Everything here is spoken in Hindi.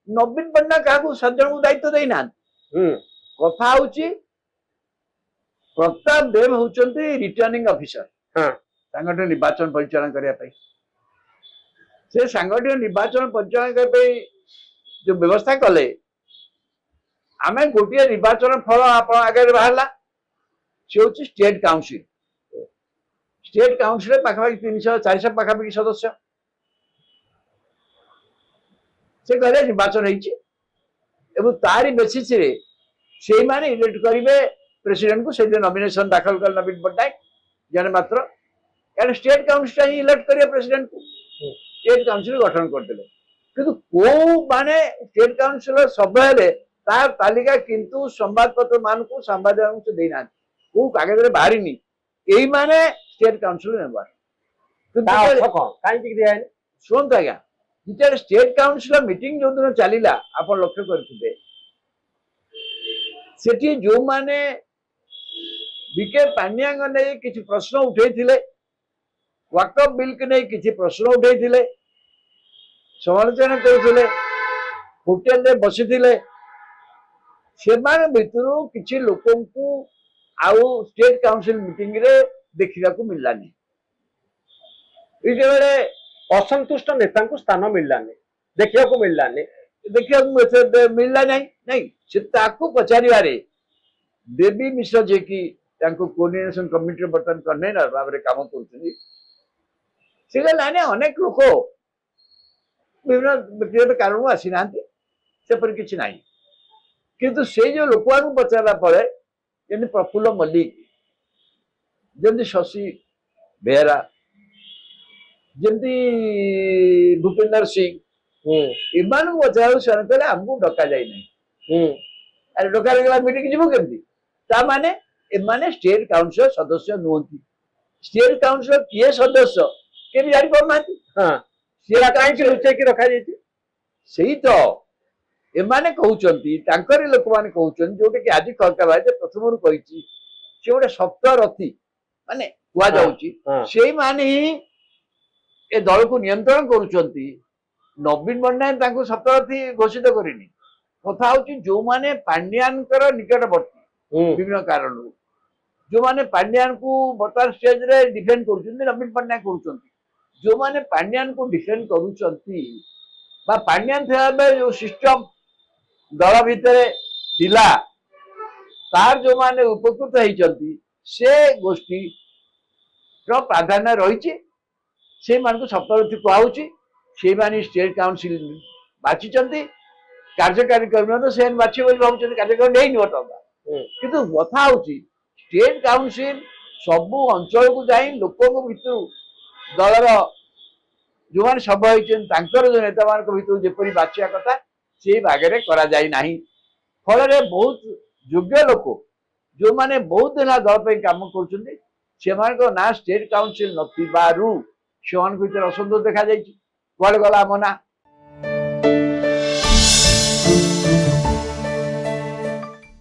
नवीन पट्टनायक क्या 7 जन को दायित्व देना कथा हूँ प्रताप देव होउचंती रिटर्निंग ऑफिसर निर्वाचन परिचालन करने से सांगठनिक निर्वाचन परिचालन करने जो व्यवस्था कले आम गोटे निर्वाचन फल आप आगे बाहर सी हूँ स्टेट काउंसिल पाखापाखि 300-400 पाखापाखि सदस्य से कहले निर्वाचन हो तारी बेसिस से माने इलेक्ट करेंगे प्रेसिडेंट को से नॉमिनेशन दाखल कर नवीन पट्टनायक जन मात्र यार स्टेट काउंसिल ही इलेक्ट करेंगे प्रेसिडेंट को स्टेट काउंसिल गठन करदे किंतु को माने स्टेट काउंसिल सभ्य तार तालिका किंतु संवादपत्र मान को संवाददाता से देना को कागज बाहरी यही माने स्टेट काउंसिल मेंबर शुणु आज्ञा जिते स्टेट काउंसिल मीटिंग जो दिन चलला आप लक्ष्य करें सेठी जो माने बीके पांड्या नहीं किसी प्रश्न उठे वाकअप बिल के नहीं किसी प्रश्न उठे समालोचना करते होटेल बसी से भितर किसी लोक आउ स्टेट काउंसिल मीटिंग रे देखा मिललानी ये असंतुष्ट नेता को स्थान मिललानी देखा मिललानी मिलला नहीं से पचारे देवी मिश्र जे कि कोऑर्डिनेशन कमिटी बर्तमान कन्वेनर भाव में काम कर अनेक लोक विभिन्न व्यक्तिगत कारण आसी ना सेपरी किसी ना किंतु से जो लोक पचारा पड़े जमी प्रफुल्ल मल्लिक जमी शशि बेहरा जमी भूपेंद्र सिंह इमान पचार से कहले आमको डका जाए अरे डका गला मीटिंग जीव केमती माने स्टेट काउंसिल सदस्य नुहति स्टेट काउंसिल किए सदस्य के भी जानी पार लुचेक रखा सही तो एमाने कहउचंती तांकरी लोक माने कहउचंती जोटे कि आज कहता प्रथम कही से गोटे सप्तरथी माने हुआ जाउची से माने ही ए दल को नियंत्रण करुचंती नवीन पट्टनायक सप्तरथी घोषित करिनी कथा हूँ जो माने पांड्यान निकटवर्ती विभिन्न कारण जो माने पांड्यान को बर्तमान स्टेज रे डिफेंड करुचंती नवीन पट्टनायक करुचंती जो माने पांड्यान को डिफेंड करुचंती बा पांड्यान थे जो सिस्टम दल भितर थिला तार जो माने उपकृत होती से गोष्ठी प्राधान्य रही से मान को सप्तरथी कहूँ से माने स्टेट काउंसिल बाची कार्यकारी कर्मी से बाछे भाव कार्यक्रम नहीं बर्तमान किंतु कथा हूँ स्टेट काउंसिल सबू अंचल को जाई लोकों भितर दलर जो मैंने सभ्य होकर जो नेता मान भर जपरी बाछिया कथा से भागे करा जाई नहीं फल बहुत योग्य लोक जो मैंने बहुत दिन दल पर कम कर ना स्टेट काउंसिल नथिबारु से असंतोष देखा कड़े गला आम ना